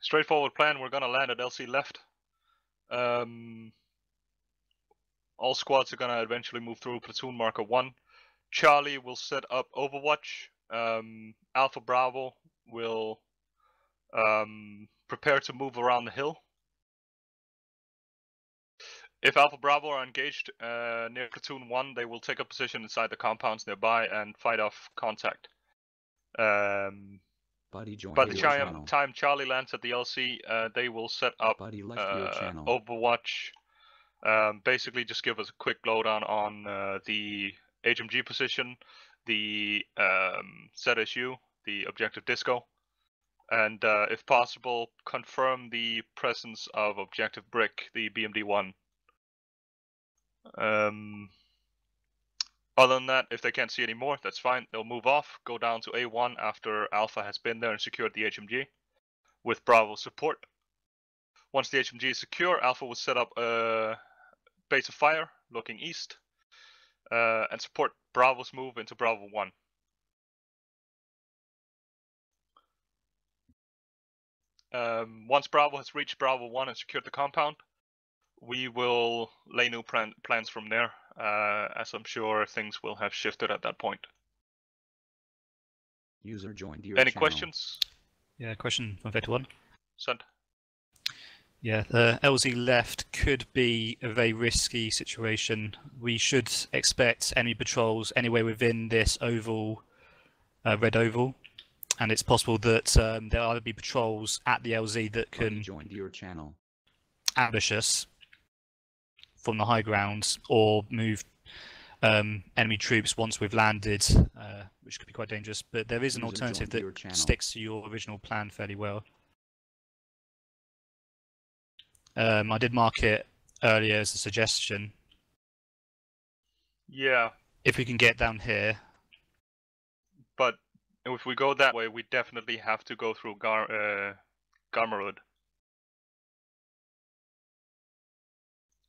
Straightforward plan. We're gonna land at LC left. All squads are gonna eventually move through platoon marker 1. Charlie will set up Overwatch. Alpha Bravo will prepare to move around the hill. If Alpha Bravo are engaged near platoon 1, they will take a position inside the compounds nearby and fight off contact. Buddy joined By the your channel. time Charlie lands at the LC, they will set up Buddy left your channel. Overwatch. Basically, just give us a quick lowdown on the HMG position, the ZSU, the objective disco, and if possible, confirm the presence of objective brick, the BMD-1. Other than that, if they can't see any more, that's fine. They'll move off, go down to A1 after Alpha has been there and secured the HMG with Bravo support. Once the HMG is secure, Alpha will set up a base of fire looking east and support Bravo's move into Bravo 1. Once Bravo has reached Bravo 1 and secured the compound, we will lay new plans from there, as I'm sure things will have shifted at that point. User joined your Any channel. questions? Yeah, question from Vector 1. Send. Yeah, the LZ left could be a very risky situation. We should expect enemy patrols anywhere within this oval, red oval, and it's possible that there'll either be patrols at the LZ that can joined your channel. ambush us from the high ground, or move enemy troops once we've landed, which could be quite dangerous. But there is an alternative that sticks to your original plan fairly well. I did mark it earlier as a suggestion. Yeah. If we can get down here. But if we go that way, we definitely have to go through Garmarud.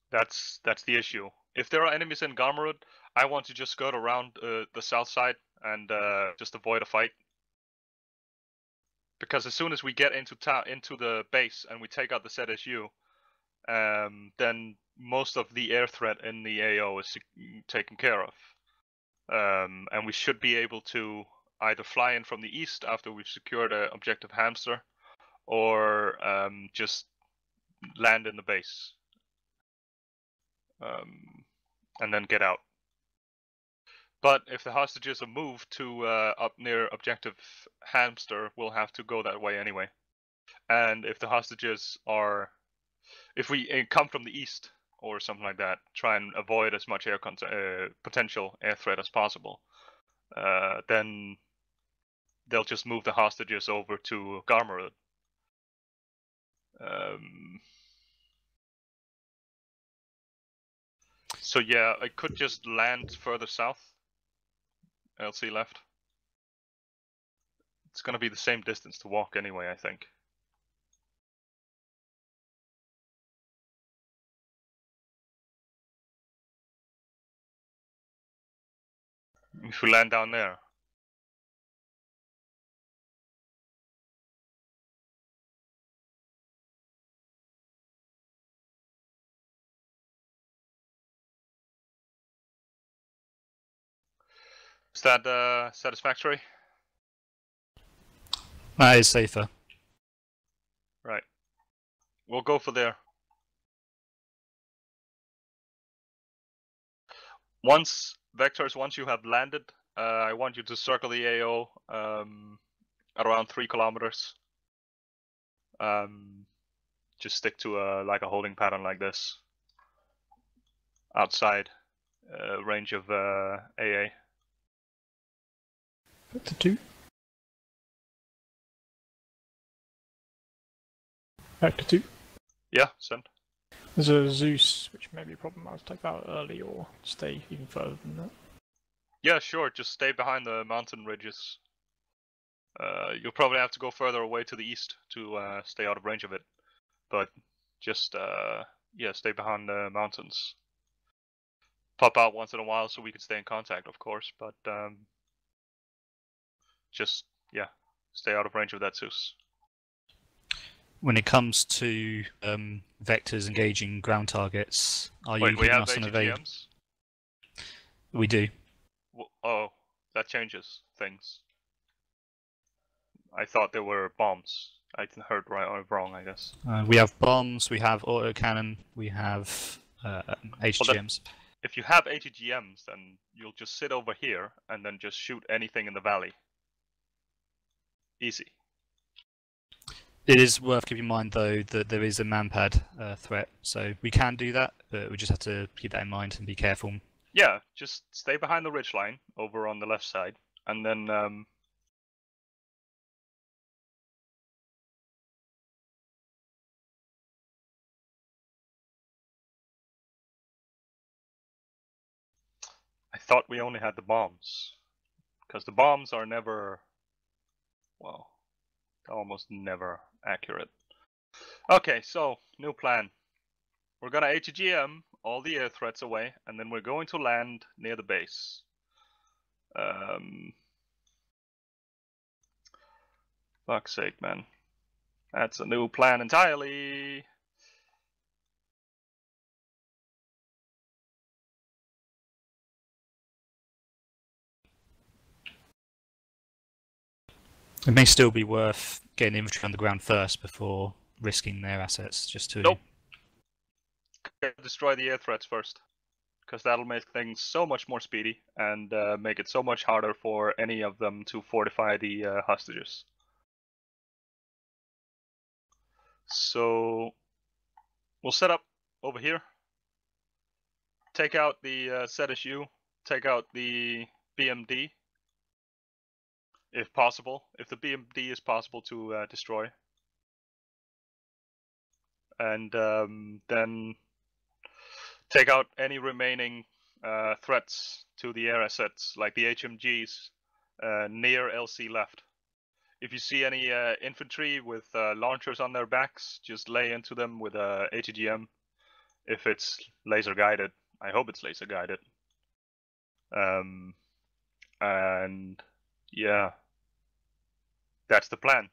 That's the issue. If there are enemies in Garmarud, I want to just skirt around the south side and just avoid a fight. Because as soon as we get into the base and we take out the ZSU, then most of the air threat in the AO is taken care of. And we should be able to either fly in from the east after we've secured an objective hamster, or just land in the base. And then get out. But if the hostages are moved to up near objective hamster, we'll have to go that way anyway. And if the hostages are, if we come from the east or something like that, try and avoid as much air potential air threat as possible, then they'll just move the hostages over to Garmarud. So yeah, I could just land further south. LC left. It's gonna be the same distance to walk anyway, I think. If we land down there. Is that satisfactory? That is safer. Right. We'll go for there. Once you have landed, I want you to circle the AO at around 3 kilometers. Just stick to like a holding pattern like this. Outside range of AA. Vector 2. Vector 2. Yeah, send. There's a Zeus, which may be a problem. I'll take that out early or stay even further than that. Yeah, sure. Just stay behind the mountain ridges. You'll probably have to go further away to the east to stay out of range of it. But just, yeah, stay behind the mountains. Pop out once in a while so we can stay in contact, of course. But just, yeah, stay out of range of that Zeus. When it comes to vectors engaging ground targets, are you Wait, we keeping have us on evade? ATGMs? We do. Oh, that changes things. I thought there were bombs. I heard right or wrong, I guess. We have bombs, we have autocannon, we have HGMs. If you have ATGMs, then you'll just sit over here and then just shoot anything in the valley. Easy. It is worth keeping in mind, though, that there is a manpad threat, so we can do that, but we just have to keep that in mind and be careful. Yeah, just stay behind the ridgeline over on the left side, and then I thought we only had the bombs, because the bombs are never, well, almost never accurate. Okay, so new plan. We're gonna ATGM all the air threats away, and then we're going to land near the base. Fuck's sake, man. That's a new plan entirely. It may still be worth getting infantry on the ground first before risking their assets, just to... Nope. Destroy the air threats first, because that'll make things so much more speedy and make it so much harder for any of them to fortify the hostages. So we'll set up over here, take out the ZSU, take out the BMD, if possible, if the BMD is possible to destroy. And then take out any remaining threats to the air assets, like the HMGs near LC left. If you see any infantry with launchers on their backs, just lay into them with a ATGM. If it's laser guided, I hope it's laser guided. And yeah, that's the plan.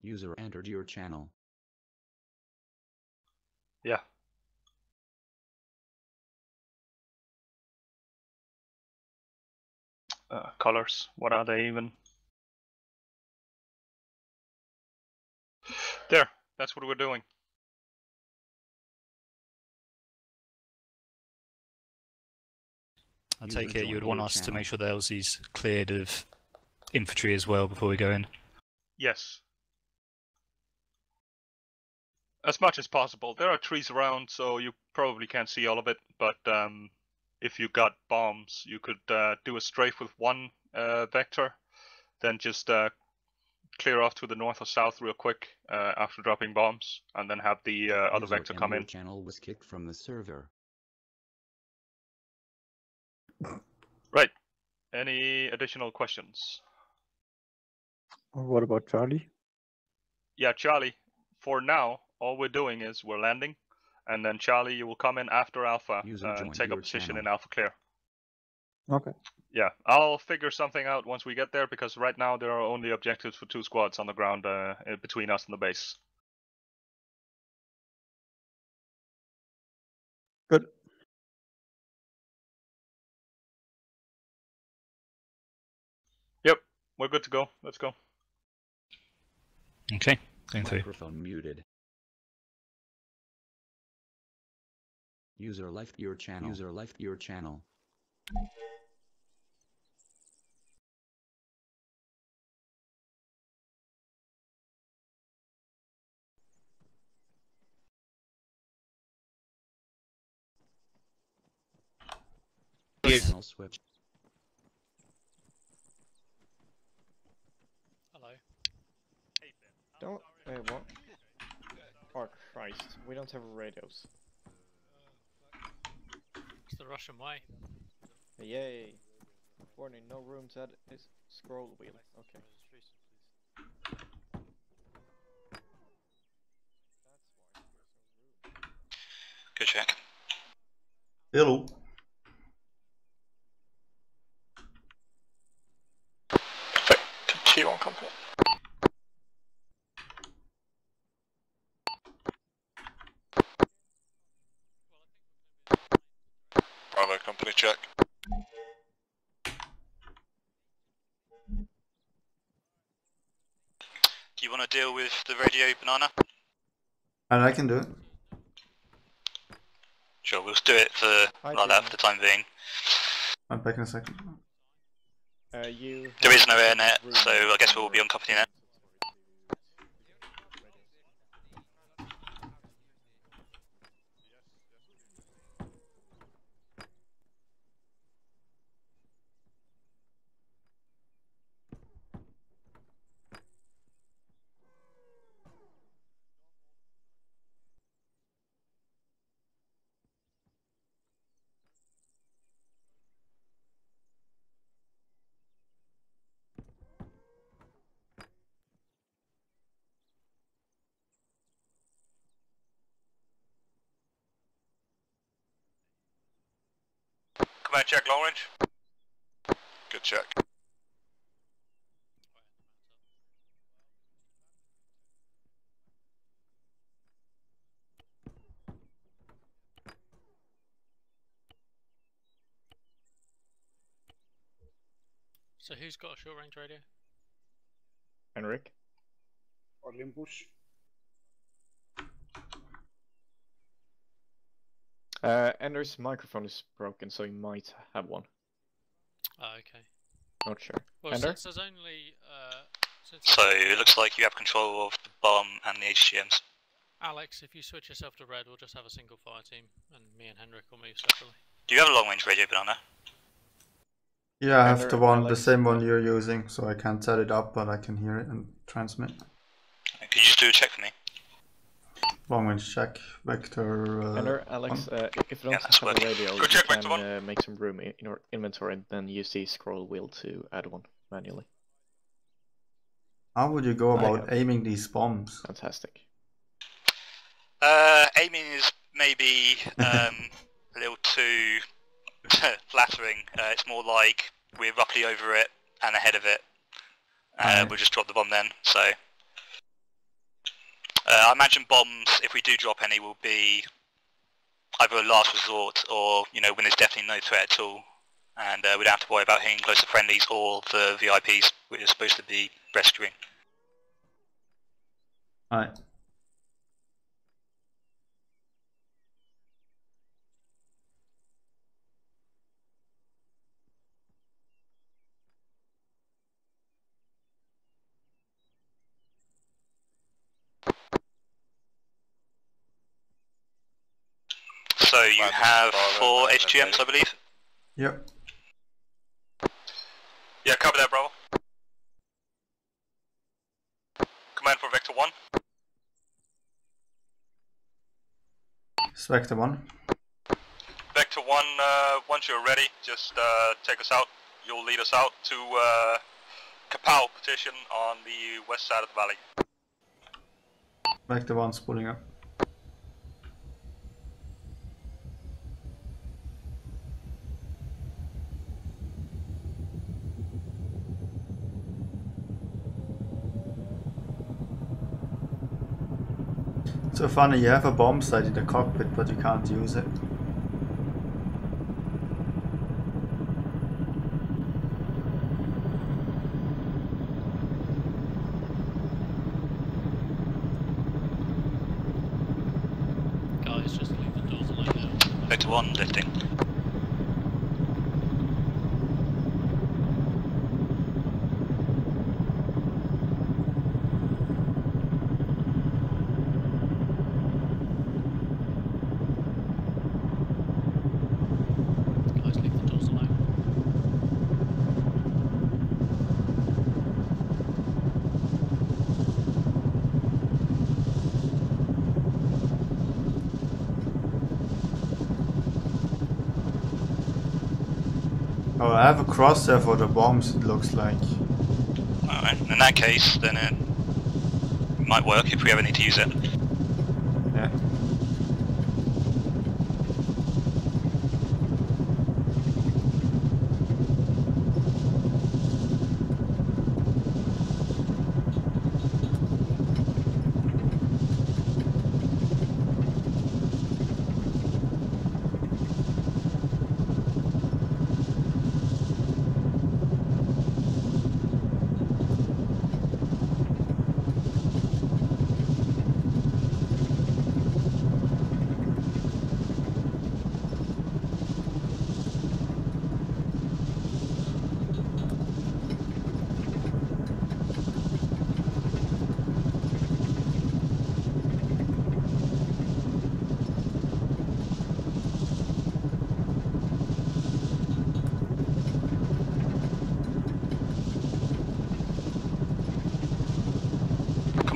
User entered your channel. Yeah. Colors, what are they even? There, that's what we're doing. I take it you would want us to make sure the LZ's cleared of infantry as well before we go in. Yes. As much as possible. There are trees around, so you probably can't see all of it, but if you got bombs, you could do a strafe with one vector, then just clear off to the north or south real quick after dropping bombs, and then have the other vector come in. Your channel was kicked from the server. Right. Any additional questions? What about Charlie? Yeah, Charlie, for now, all we're doing is we're landing, and then Charlie, you will come in after Alpha and take a position in Alpha Clear. Okay. Yeah, I'll figure something out once we get there, because right now there are only objectives for 2 squads on the ground between us and the base. Good. Yep, we're good to go. Let's go. Okay, going through. Microphone muted. User left your channel. User left your channel. Channel switch. Hello. Don't. What? Oh Christ! We don't have radios. It's the Russian way. Yay! Warning: no room to add is scroll wheel. Okay. Good check. Hello. Key 1 company. Bravo company check. Do you want to deal with the radio, Banana? And I can do it. Sure, we'll do it for like that for the time being. I'm back in a second. There is no air net, so I guess we'll be on company net. Command check, long range. Good check. So who's got a short range radio? Henrik. Olympus. Ender's microphone is broken, so he might have one. Oh, okay. Not sure. Well, Ender? since there's only So it looks like you have control of the bomb and the HGMs. Alex, if you switch yourself to red, we'll just have a single fire team, and me and Henrik will move separately. Do you have a long range radio, Banana? Yeah, I have Ender, the one, the Alex. same one you're using, so I can't set it up, but I can hear it and transmit. Could you just do a check for me? Long range check, vector. Ender, Alex, if you don't that's have a working. radio, Good you check, Vector can make some room in your inventory and then use the scroll wheel to add one manually. How would you go I about have. aiming these bombs? Fantastic. Aiming is maybe a little too flattering. It's more like we're roughly over it and ahead of it. We'll just drop the bomb then. So I imagine bombs, if we do drop any, will be either a last resort or, you know, when there's definitely no threat at all. And we don't have to worry about hitting close to friendlies or the VIPs we're supposed to be rescuing. Alright. So you have 4 HGMs, I believe? Yep. Yeah, cover that, Bravo. Command for Vector 1. It's vector 1. Vector 1, once you're ready, just take us out. You'll lead us out to Kapow petition on the west side of the valley. Vector 1's pulling up. So funny, you have a bomb site in the cockpit, but you can't use it. Guys, just leave the doors alone now. Vector 1 lifting. Guys, leave the doors alone. Oh, I have a crosshair for the bombs, it looks like. Alright, in that case, then it might work if we ever need to use it. Yeah.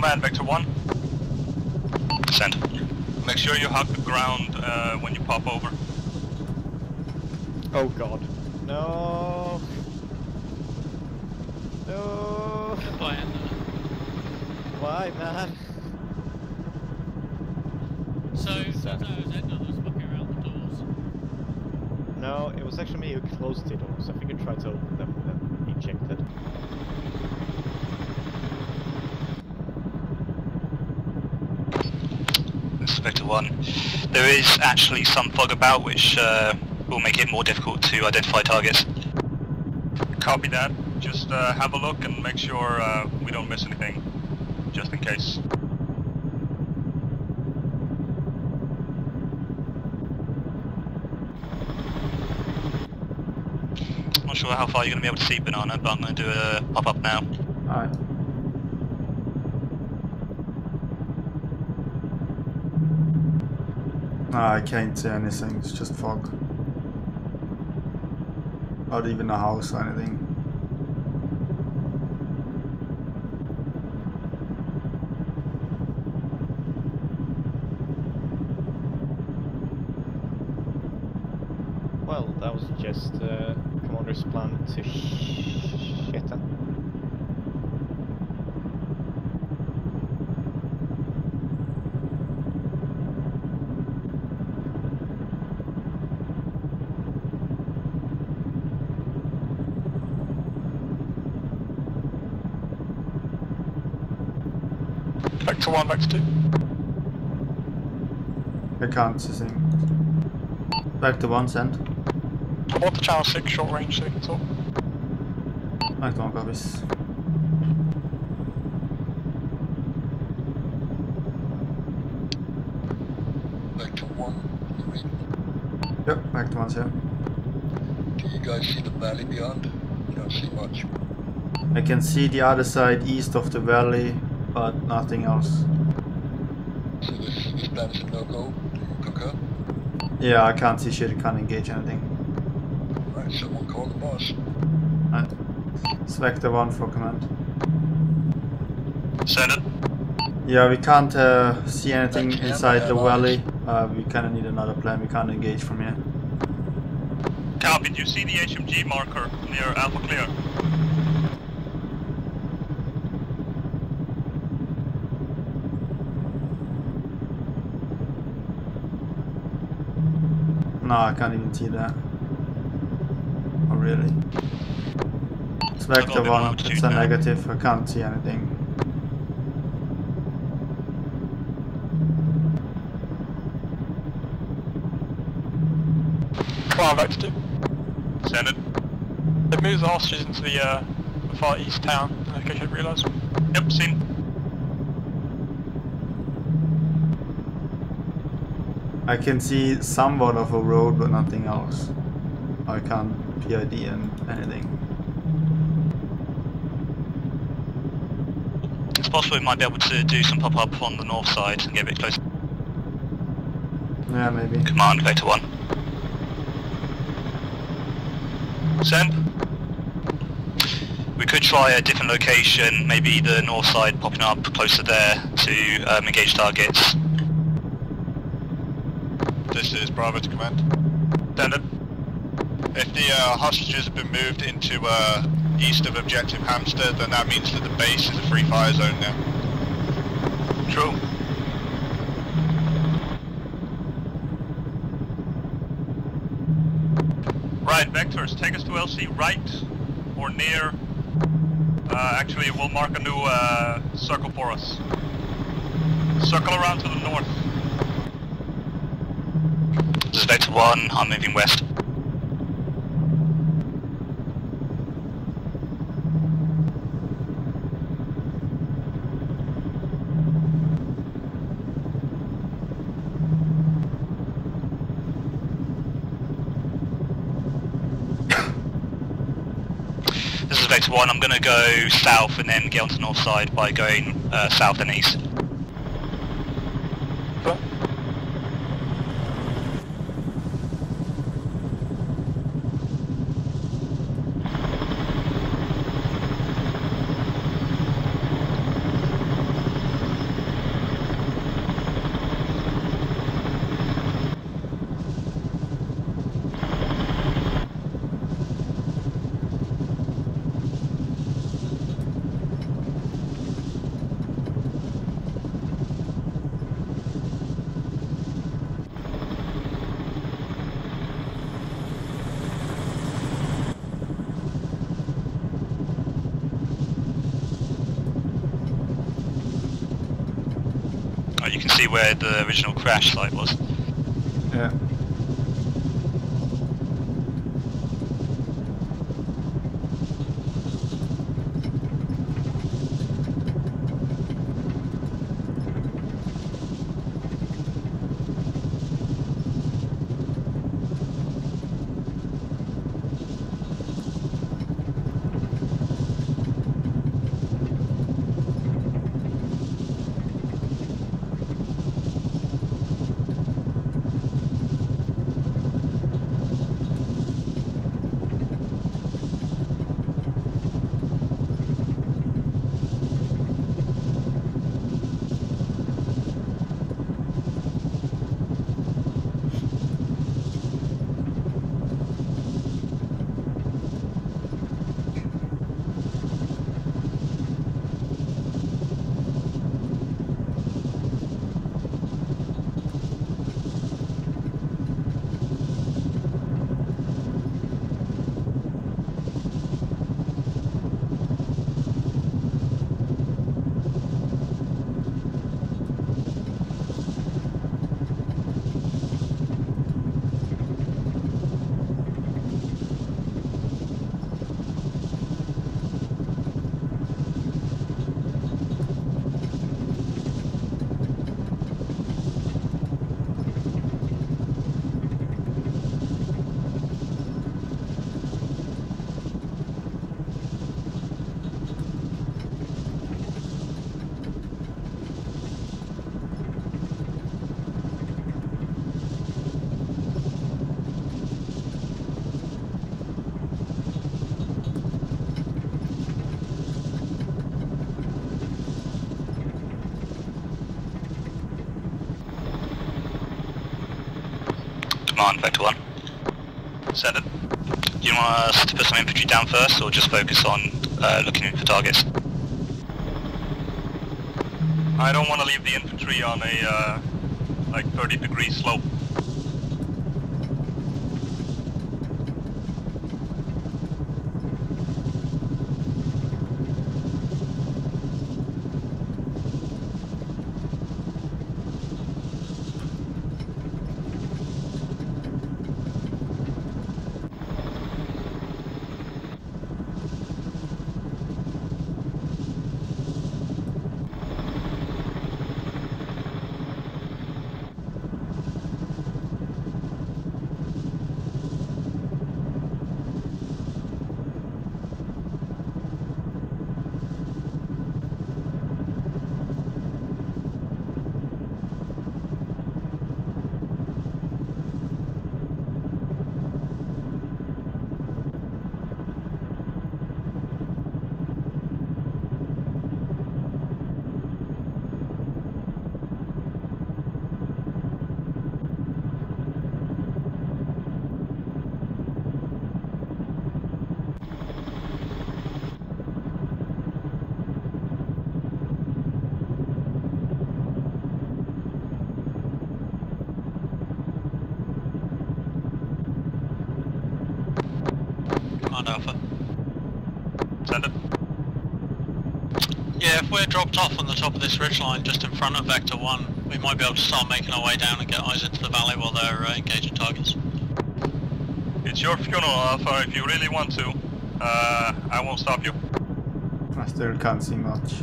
Command, Vector 1. Send. Make sure you hug the ground when you pop over. Oh god. No. No. Goodbye, Why, man? So, turns out it was Edna that was fucking around the doors. No, it was actually me who closed the doors. I think I tried to open them and ejected. This is Vector 1. There is actually some fog about which will make it more difficult to identify targets. Copy that. Just have a look and make sure we don't miss anything, just in case. Not sure how far you're going to be able to see Banana, but I'm going to do a pop-up now. Alright. I can't see anything, it's just fog. Not even a house or anything. Well, that was just Commander's plan to shit. Vector 1, Vector 2. I can't see things. Vector 1, send. I'm on the channel 6, short range, so you can talk. Vector 1 copies. Vector 1, you read? Yep, Vector 1's here. Do you guys see the valley beyond? You don't see much. I can see the other side east of the valley, but nothing else. So this plan is a no-go? Do you concur? Yeah, I can't see shit, I can't engage anything. Right, someone call the boss. Right. It's Vector 1 for command. Send it. Yeah, we can't see anything inside the valley. We kinda need another plan, we can't engage from here. Copy, do you see the HMG marker near Alpha Clear? No, I can't even see that. Oh, really? It's Vector 1, it's a negative, I can't see anything. Come on, Vector 2. Send it. They've moved the hostages into the far east town, I think I should realise. Yep, seen. I can see somewhat of a road, but nothing else. I can't PID and anything. It's possible we might be able to do some pop-up on the north side and get a bit closer. Yeah, maybe. Command, Vector 1. Send. We could try a different location, maybe the north side popping up closer there to engage targets. This is Bravo to command. Send it. If the hostages have been moved into east of Objective Hamster, then that means that the base is a free fire zone now. True. Right, Vectors, take us to LC right or near. Actually, we'll mark a new circle for us. Circle around to the north. This is Vector 1, I'm moving west. This is Vector 1, I'm going to go south and then get onto the north side by going south and east. see where the original crash site was? Yeah. Command, Vector 1. Send it. Do you want us to put some infantry down first, or just focus on looking for targets? I don't want to leave the infantry on a like 30-degree slope. Alpha. Send it. Yeah, if we're dropped off on the top of this ridgeline just in front of Vector 1, we might be able to start making our way down and get eyes into the valley while they're engaging targets. It's your funeral, Alpha. If you really want to, I won't stop you. I still can't see much.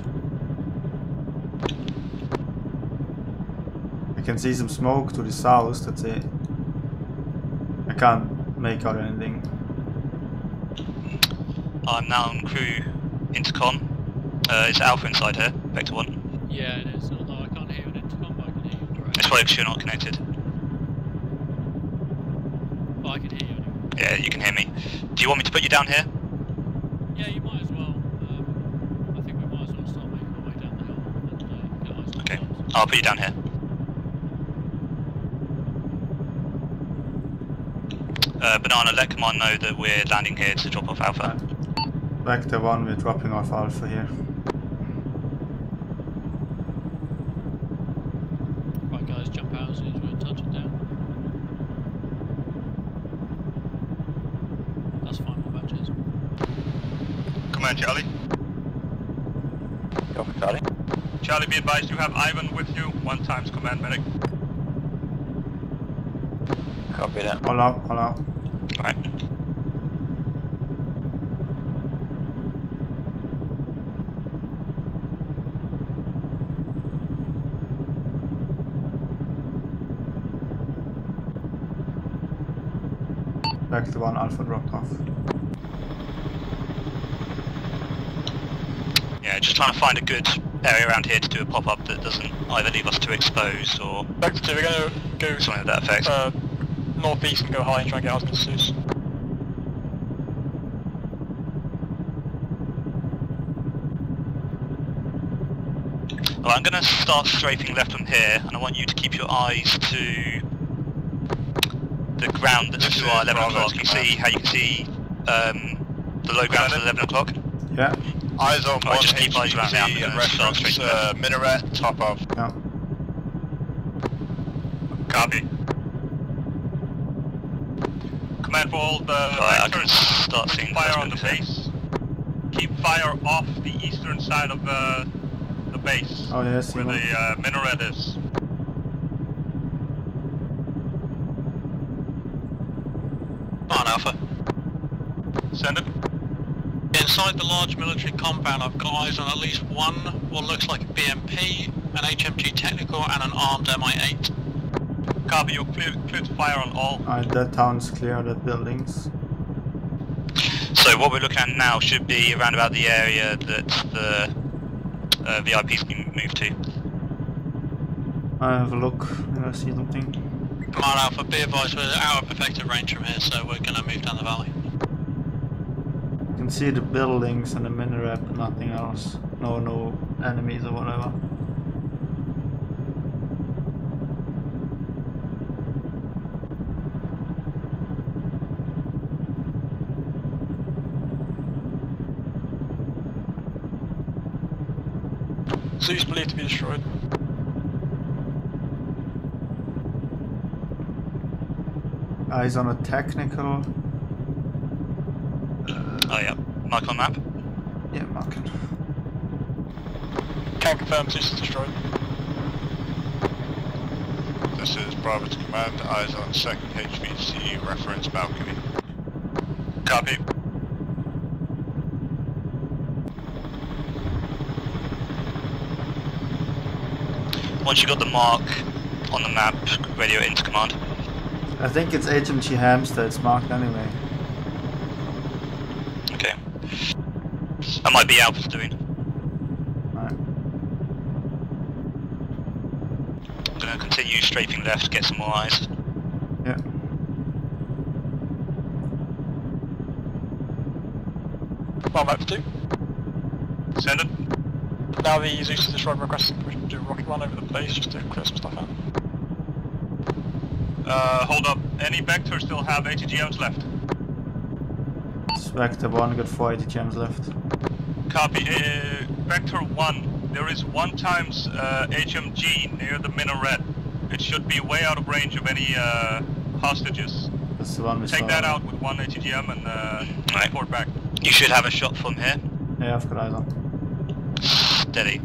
I can see some smoke to the south, that's it. I can't make out anything. I'm now on crew intercom. Is Alpha inside here? Vector 1? Yeah, it is, although I can't hear you on intercom, but I can hear you direct. It's probably because you're not connected. But I can hear you anyway. Yeah, you can hear me. Do you want me to put you down here? Yeah, you might as well. I think we might as well start making our way down the hill and get eyes on the Okay, targets. I'll put you down here. Banana, let command know that we're landing here to drop off Alpha. Vector 1, we're dropping off Alpha here. Right guys, jump out as soon as we're touching down. That's fine, what about Cheers? Command Charlie. Go for Charlie. Charlie, be advised you have Ivan with you, 1 times command medic. Copy that. All out, all out. Alright. Back to 1 Alpha dropped off. Yeah, just trying to find a good area around here to do a pop-up that doesn't either leave us too exposed or Vector 2, we're going to go something of that effect. northeast and go high and try and get Addons to Zeus. Well, I'm going to start strafing left from here, and I want you to keep your eyes to the ground that's to our 11 o'clock. You see how you can see the low ground at 11 o'clock? Yeah. Eyes on one just keep eyes around now. I'm HGC gonna and start reference straight left. minaret, top of. Yeah. Copy. Command for all the I can start seeing fire on the here. base. Keep fire off the eastern side of the base. Oh yes, where the minaret is. Come on, Alpha. Send it. Inside the large military compound, I've got eyes on at least one what looks like a BMP, an HMG Technical, and an armed Mi-8. Copy, you're clear to fire on all. That town's clear, that buildings. So what we're looking at now should be around about the area that the VIP's been moved to. I have a look if I see something. Come on, Alpha, be advised we're out of effective range from here, so we're going to move down the valley. You can see the buildings and the minaret, but nothing else. No enemies or whatever. Zeus believed to be destroyed. Eyes on a technical. Oh yeah, mark on map. Yeah, marking. Can confirm Zeus is destroyed. This is Bravo to command, eyes on 2nd HVC, reference balcony. Copy. Once you've got the mark on the map, radio into command. I think it's HMG Hamster, it's marked anyway. Okay. That might be Alpha's doing. Right. I'm going to continue strafing left to get some more eyes. Yeah. Well, map 2. Send it. Now the Zeus is destroyed, requesting we should do a rocket run over the base just to clear some stuff out. Hold up. Any Vector still have ATGMs left? Vector 1 got 4 ATGMs left. Copy. Vector 1. There is 1 times HMG near the minaret. It should be way out of range of any hostages. That's the one we Take saw. that out with 1 ATGM and report back. You should have a shot from here. Yeah, I've got eyes on. Steady.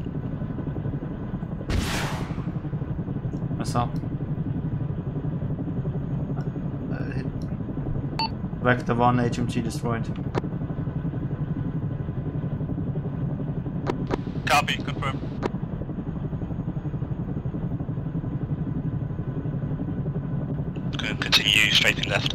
What's up? Hit. Vector 1 HMG destroyed. Copy. Confirm. Going to continue strafing left.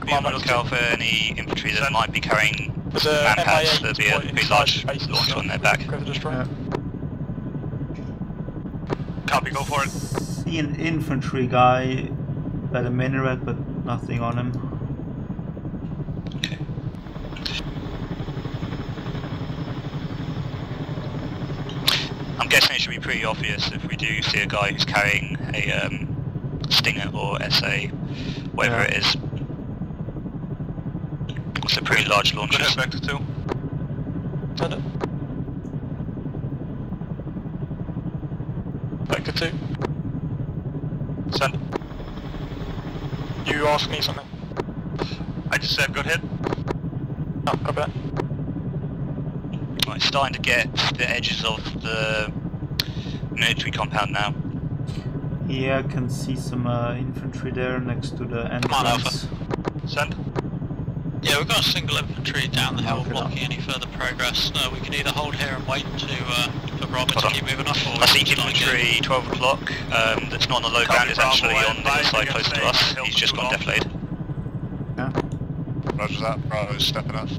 Be on the lookout for any infantry that might be carrying manpads. There'll be a pretty large launcher on their back. Yeah. Copy, go for it. See an infantry guy by the minaret, but nothing on him. Okay. I'm guessing it should be pretty obvious if we do see a guy who's carrying a Stinger or SA, whatever it is. So pretty large launches. Go ahead, Vector 2. Send it. Vector 2. Send. You asked me something. I just said, go ahead. Oh, copy that. Right, starting to get the edges of the military compound now. Yeah, I can see some infantry there next to the entrance. Come on, Alpha. Send. Yeah, we've got a single infantry down the hill blocking any further progress. We can either hold here and wait for Bravo to keep moving up, or I see infantry 12 o'clock, that's not on the low ground, it's actually on the hillside close to us. He's just gone deflated. Yeah. Roger that, Bravo's stepping up.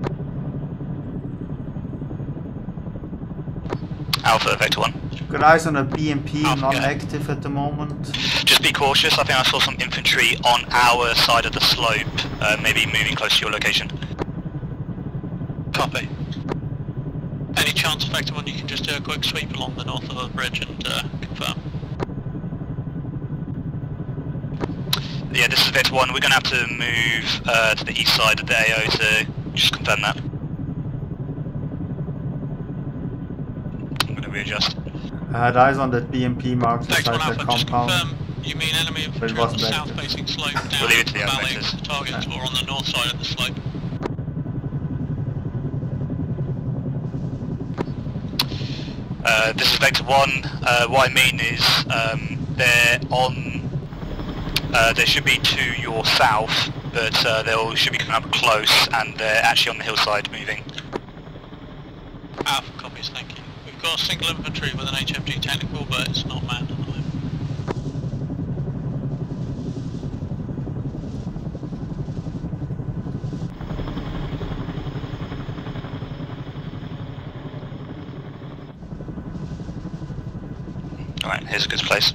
Alpha, Vector 1. Good eyes on a BMP, Alpha, non-active at the moment. Just be cautious, I think I saw some infantry on our side of the slope, maybe moving close to your location. Copy. Any chance, Vector 1, you can just do a quick sweep along the north of the bridge and confirm? Yeah, this is Vector 1, we're going to have to move to the east side of the AO to just confirm that. I'm going to readjust. I had eyes on that BMP marked Vector 1 beside the Alpha, just compound. confirm you mean enemy infantry on the south-facing slope down We'll leave it to the the valley vectors. of targets, or on the north side of the slope? This is Vector 1, what I mean is they're on, there should be to your south, but they should be coming up close and they're actually on the hillside moving. Alpha copies, thank you. We've got a single infantry with an HMG technical, but it's not manned at the moment. Alright, here's a good place.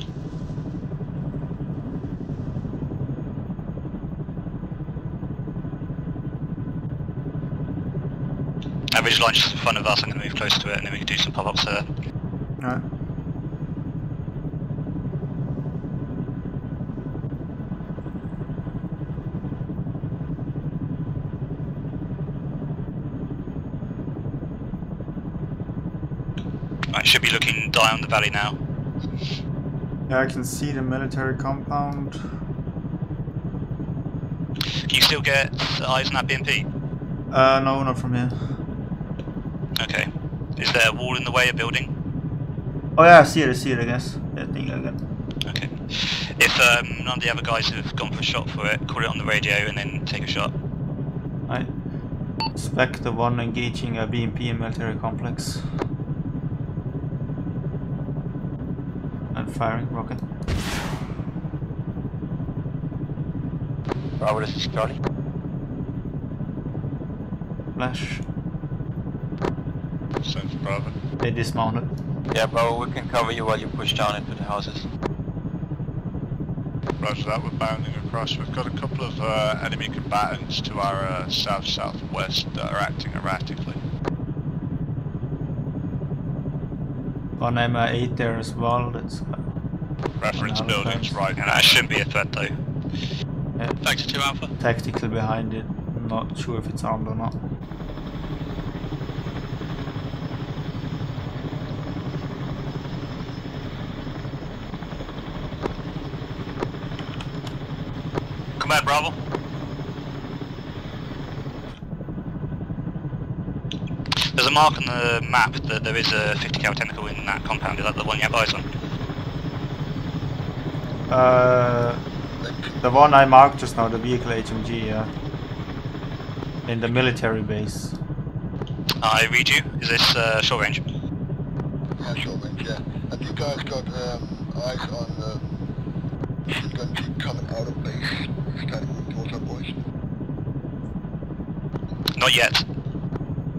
Average line just in front of us, I'm going to move close to it and then we can do some pop-ups there. Alright. Right, should be looking down the valley now. Yeah, I can see the military compound. Can you still get eyes on that BMP? No, not from here. Okay. Is there a wall in the way of building? Oh yeah, I see it, I guess. Yeah, I think again. Okay. If none of the other guys have gone for a shot for it, call it on the radio and then take a shot. Right. Spectre 1 engaging a BMP in military complex. And firing rocket. Bravo, this is Charlie. Flash. Send for Bravo. They dismounted. Yeah, Bravo, we can cover you while you push down into the houses. Roger that, we're bounding across. We've got a couple of enemy combatants to our south-southwest that are acting erratically. One MI8 there as well, that's... Reference buildings right now. That shouldn't be a threat though. Yeah. Vector 2 Alpha. Tactical behind it, I'm not sure if it's armed or not. Command Bravo. There's a mark on the map that there is a 50 cal tentacle in that compound. Is that the one you have eyes on? The one I marked just now, the vehicle HMG, yeah. In the military base. I read you. Is this short range? Yeah, short range, yeah. And you guys got eyes on the gun keep coming out of base, starting towards our boys? Not yet.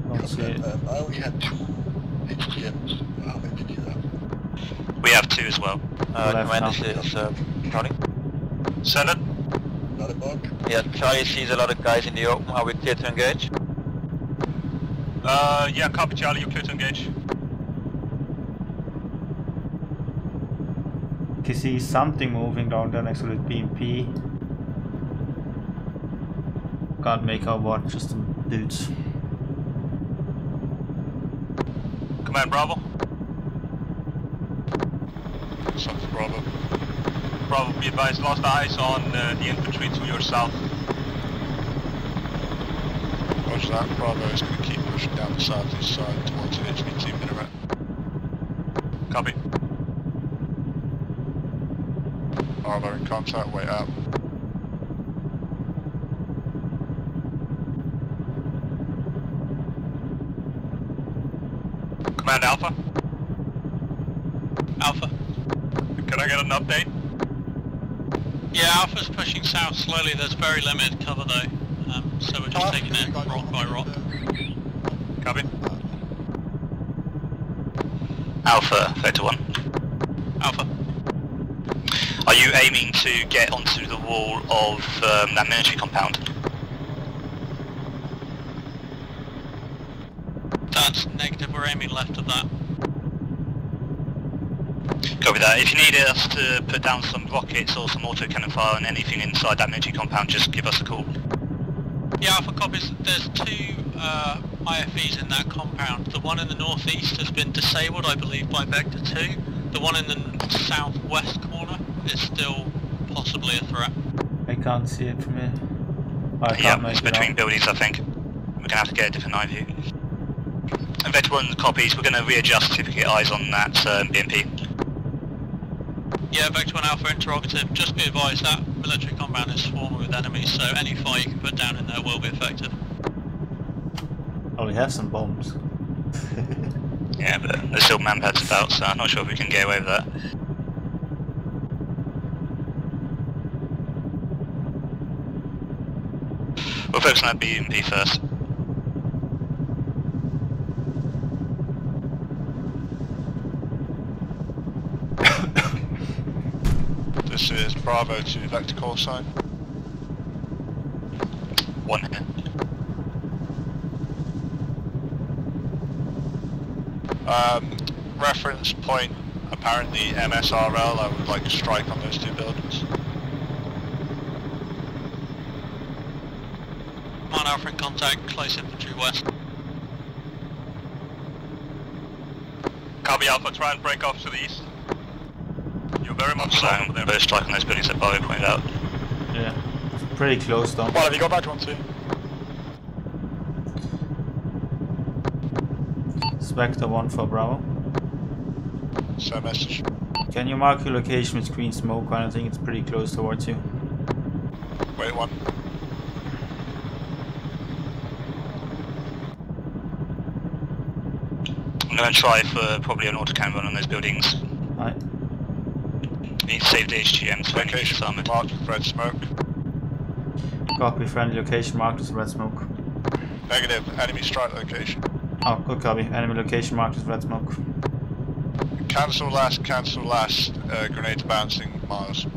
Don't see it. I only had 2 HTMs. How many did you have? We have 2 as well. Commander is Charlie. Send it. Not a bug? Yeah, Charlie sees a lot of guys in the open. Are we clear to engage? Yeah, copy Charlie, you're clear to engage. Can see something moving down there next to the BMP. Can't make out what, just a dudes. Command Bravo. South Bravo. Bravo, be advised, lost eyes on the infantry to your south. Roger that, Bravo is going to keep pushing down the southeast side towards the HVT minaret. Copy. Bravo in contact, wait out. Command Alpha. Alpha. Can I get an update? Yeah, Alpha's pushing south slowly. There's very limited cover though, so we're just taking it rock by rock. Copy. Alpha, Vector 1. Alpha. Are you aiming to get onto the wall of that military compound? That's negative, we're aiming left of that. Copy that. If you need us to put down some rockets or some autocannon fire and anything inside that military compound, just give us a call. Yeah, Alpha copies. There's two IFVs in that compound. The one in the northeast has been disabled, I believe, by Vector 2. The one in the southwest corner is still possibly a threat. I can't see it from here. I can't Yeah, make it's it between out. buildings, I think. We're gonna have to get a different eye view. And Vector 1 copies, we're gonna readjust to get eyes on that BMP. Yeah, Vector 1 Alpha interrogative. Just be advised that military compound is swarming with enemies, so any fire you can put down in there will be effective. Oh, we have some bombs. Yeah, but there's still manpads about, so I'm not sure if we can get away with that. We'll focus on that BMP first. This is Bravo to Vector call sign. 1 here. Reference point, apparently MSRL. I would like a strike on those two buildings. Command Alpha in contact, close infantry west. Copy Alpha, try and break off to the east. You're very much So, over there. better strike on those buildings that Bobby pointed out. Yeah, it's pretty close though. What have you got that one to? Spectre 1 for Bravo. Send message. Can you mark your location with green smoke? I don't think it's pretty close towards you. Wait one. I'm going to try for probably an autocannon run on those buildings. Aye. We need to save the HGM so anything gets armoured. Marked with red smoke. Copy, friendly location marked with red smoke. Negative, enemy strike location. Oh, good copy. Enemy location marked with red smoke. Cancel last, grenades bouncing, Mars.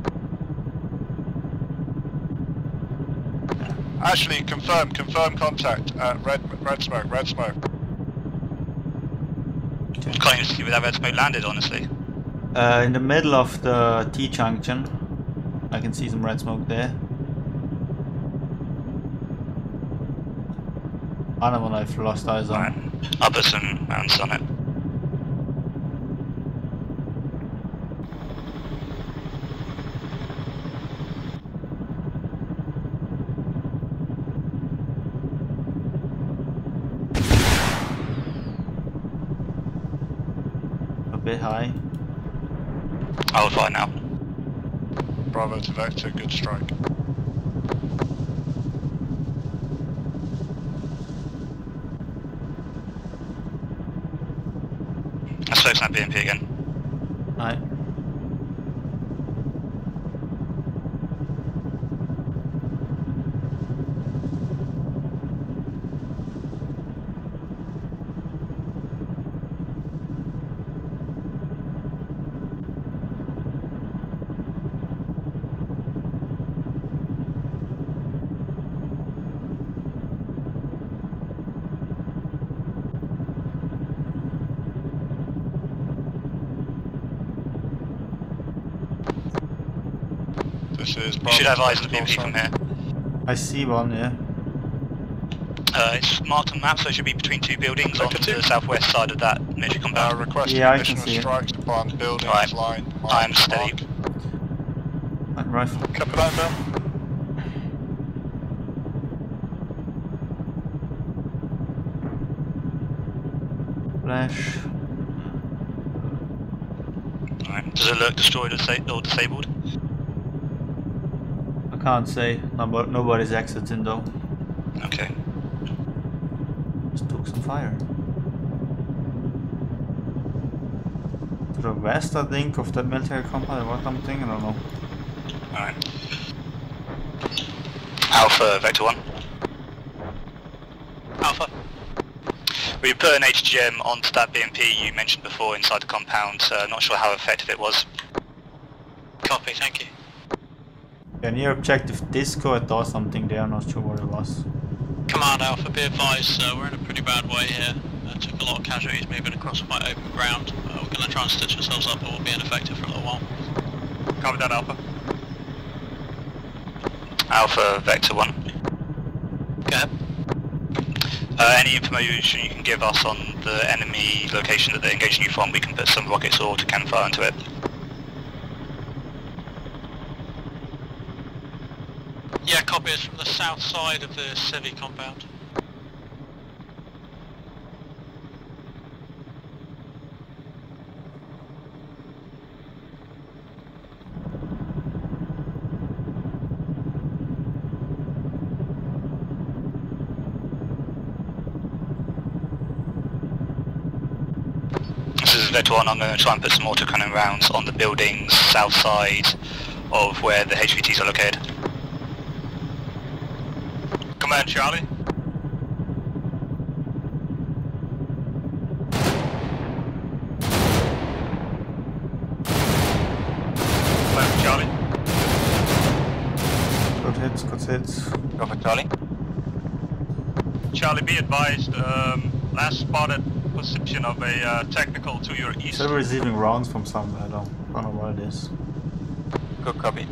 Actually, confirm contact, red smoke. I can't even see where that red smoke landed, honestly. In the middle of the T-junction. I can see some red smoke there. Another one I've lost eyes on. Right. I'll put some rounds on it. A bit high. I'll fire now. Bravo to Vector, good strike. Let's focus on that BMP again. Aye. This is You Bravo should have to eyes on the Vector BMP call from sign. here. I see one, yeah. It's marked on the map, so it should be between two buildings on the southwest side of that military compound. Requesting Yeah, I can additional see it. strikes upon buildings Right. line. I'm steady. And rifle. Copy that, Bill. Flash. Alright. Does it look destroyed or disabled? I can't say. Nobody's exiting though. Okay. Just took some fire. To the west, I think, of that military compound or something, I don't know. Alright. Alpha, Vector 1. Alpha. We put an HGM onto that BMP you mentioned before inside the compound, not sure how effective it was. Copy, thank you. Yeah, near objective disco, I thought something there, not sure what it was. Command Alpha, be advised, we're in a pretty bad way here. Took a lot of casualties moving across quite open ground. We're going to try and stitch ourselves up, but we'll be ineffective for a little while. Copy that, Alpha. Alpha, Vector 1. Go ahead. Any information you can give us on the enemy location that they're engaging you from, we can put some rockets or to cannon fire into it. Yeah, copy. It's from the south side of the Civi compound. This is Vector 1, I'm going to try and put some autocannon rounds on the buildings south side of where the HVTs are located. Command Charlie. Command Charlie. Good hits, good hits. Go for Charlie. Charlie, be advised, last spotted position of a technical to your east. Still receiving rounds from somewhere, I don't know what it is. Good copy.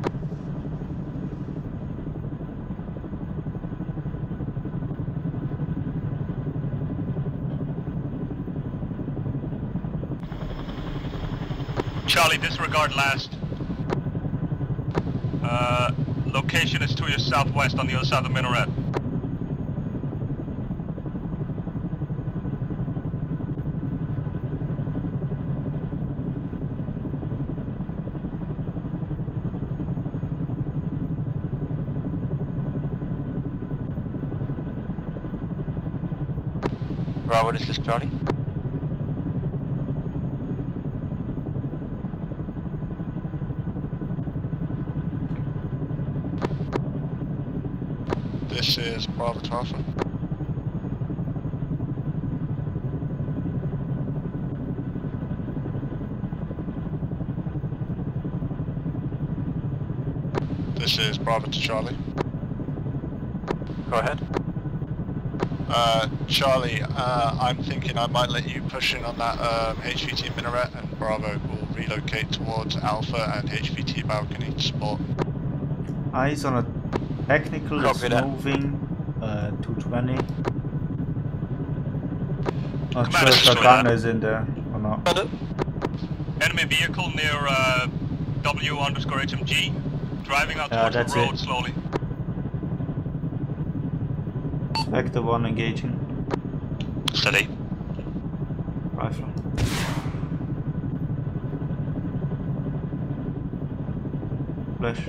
Charlie, disregard last. Location is to your southwest on the other side of the minaret. Bravo, this is Charlie. This is Bravo to Alpha. This is Bravo to Charlie. Go ahead. Charlie, I'm thinking I might let you push in on that HVT minaret, and Bravo will relocate towards Alpha and HVT balcony to support. Eyes on a technical that's Copy that. moving, 220. Not Commander, sure if the destroy gun that. is in there or not. Enemy vehicle near W_HMG, driving out towards the that's road it. slowly. Vector 1 engaging. Steady. Rifle. Flash.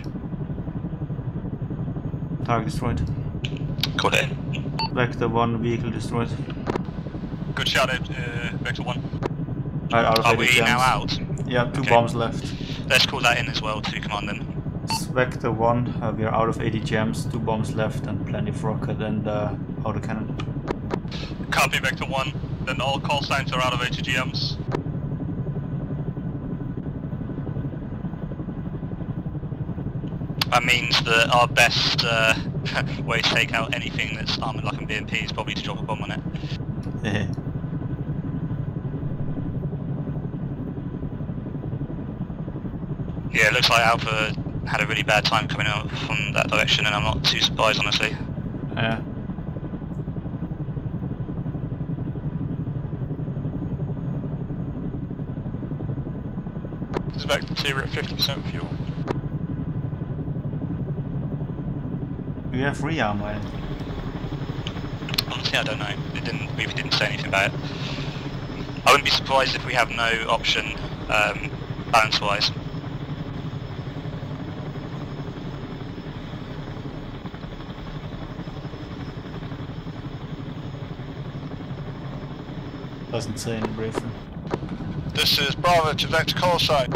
Target destroyed. Got it. Vector 1 vehicle destroyed. Good shot at Vector 1. Right, out of Are 80 we gems. now out? Yeah, 2 Okay. bombs left. Let's call that in as well to command them. It's Vector 1, we are out of 80 gems, 2 bombs left and plenty of rocket and autocannon. Copy Vector 1. Then all call signs are out of HGMs. That means that our best way to take out anything that's armoured like a BMP is probably to drop a bomb on it. Yeah. Yeah, it looks like Alpha had a really bad time coming out from that direction, and I'm not too surprised, honestly. Yeah. Vector 2, we're at 50% fuel. Do you have free armor? Honestly, I don't know. We didn't say anything about it. I wouldn't be surprised if we have no option balance-wise. Doesn't say in the briefing. This is Bravo to Vector call sign.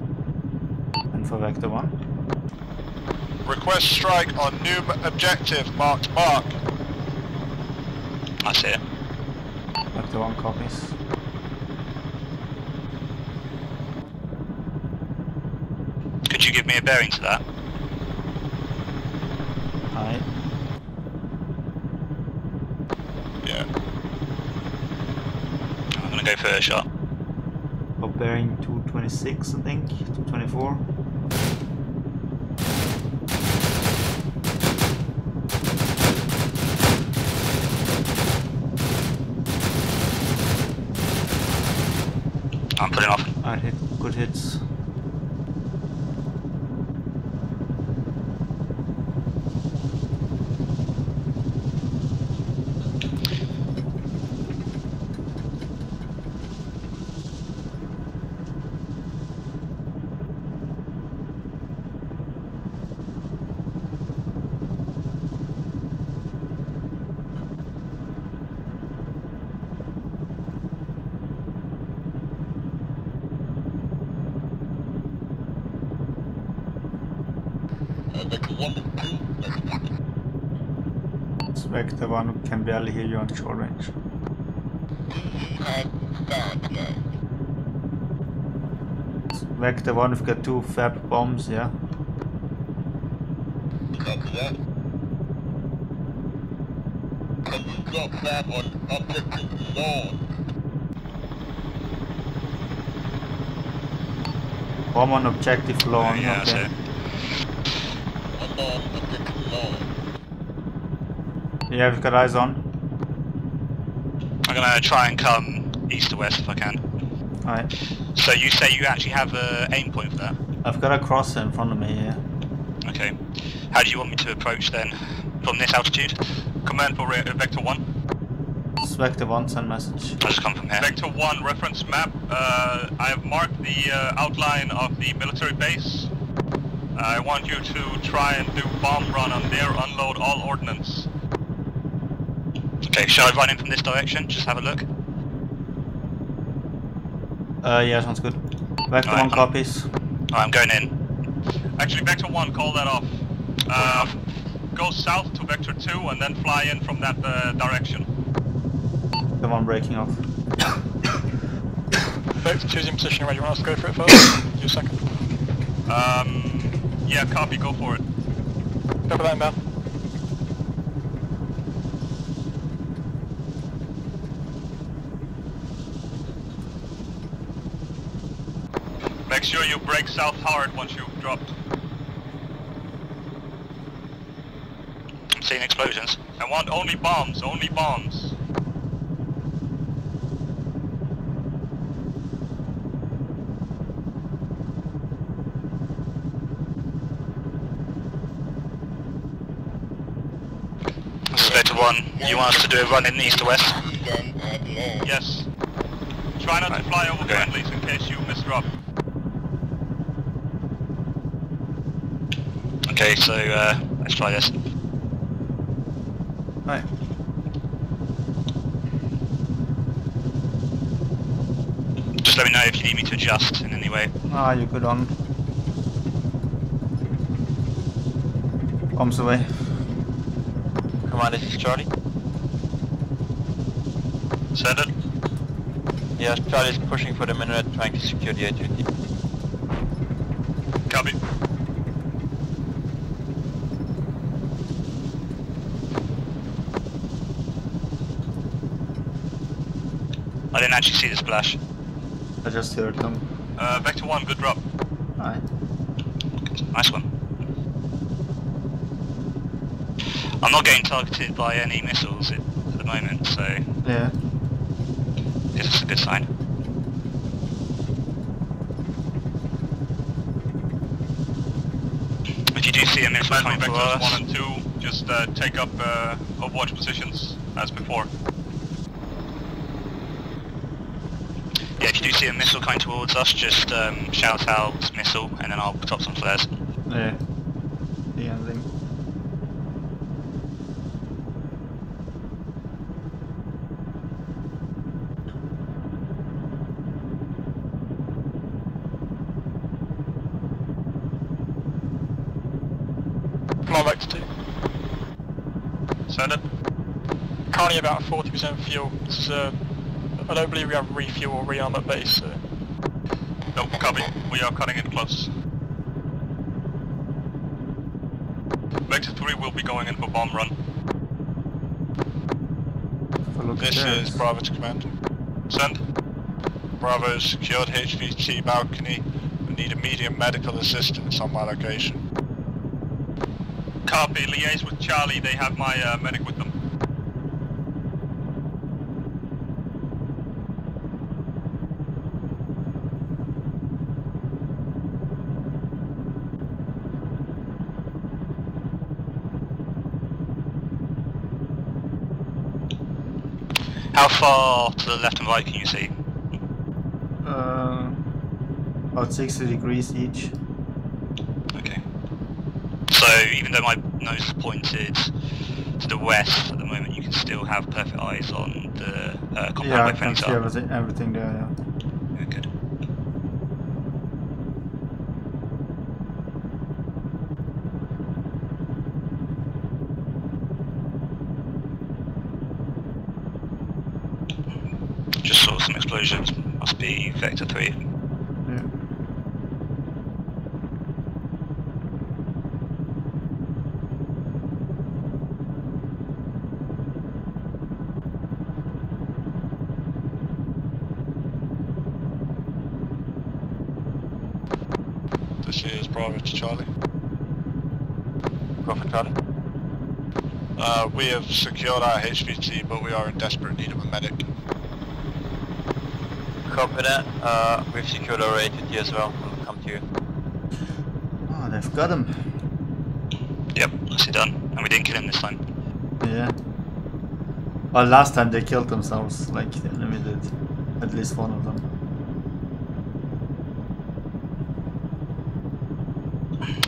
And for Vector 1? Request strike on new objective marked mark. I see it. Vector 1 copies. Could you give me a bearing to that? Aye. Yeah. I'm gonna go for a shot. Or bearing 226, I think. 224. I'm putting off. I hit good hits. Vector 1 can barely hear you on short range. Vector 1, we've got 2 fab bombs, yeah? Copy that. Can you drop fab on objective lawn? Bomb on objective lawn, Yeah, okay. Yeah, we've got eyes on. I'm gonna try and come east to west if I can. Alright. So you say you actually have an aim point for that? I've got a crosser in front of me, yeah. Okay. How do you want me to approach then? From this altitude? Command for Vector 1. It's Vector 1, send message. I'll just come from here. Vector 1 reference map. I have marked the outline of the military base. I want you to try and do bomb run on there, unload all ordnance. Okay, shall I run in from this direction? Just have a look. Yeah, sounds good. Vector 1 copies. I'm going in. Actually, Vector 1, call that off. Go south to Vector 2 and then fly in from that direction. Come on, breaking off. Vector 2's in position already. You want us to go for it first? You second. Yeah, copy, go for it. Go for that inbound. Make sure you break south hard once you've dropped. I'm seeing explosions. I want only bombs, only bombs. This is Vector 1. You want us to do a run in east to west? Yes. Try not to fly over friendlies in case you misdrop. Okay, so let's try this. Right. Just let me know if you need me to adjust in any way. Ah, you're good on. Bombs away. Command, this is Charlie. Send it. Yes, Charlie is pushing for the minaret, trying to secure the HVT. Copy. I didn't actually see the splash. I just heard them. Vector 1, good drop. Aye. Nice one. I'm not getting targeted by any missiles at the moment, so Yeah. this is a good sign. you do see a missile coming for us, Vectors 1 and 2, just take up overwatch positions as before. Yeah, if you do see a missile coming towards us, just shout out missile, and then I'll put up some flares. Yeah. The ending. Come on, back to 2. Send it. Currently about 40% fuel. This is I don't believe we have refuel or rearm at base, so... Nope, copy. We are cutting it close. Vector 3 will be going in for bomb run. This is Bravo to command. Send. Bravo secured HVT balcony. We need immediate medical assistance on my location. Copy. Liaise with Charlie. They have my medic with them. How far to the left and right can you see? About 60 degrees each. Okay. So even though my nose is pointed to the west at the moment, you can still have perfect eyes on the compound Yeah, I where can friends see are. everything there, yeah. Yeah, good. Just saw some explosions. Must be Vector 3. Yeah. This is Bravo to Charlie. Bravo Charlie. We have secured our HVT, but we are in desperate need of a medic. Copy that. We've secured our HVT as well. We'll come to you. Oh, they've got him. Yep, nicely done. And we didn't kill him this time. Yeah. Well, last time they killed themselves, like the enemy did. At least one of them.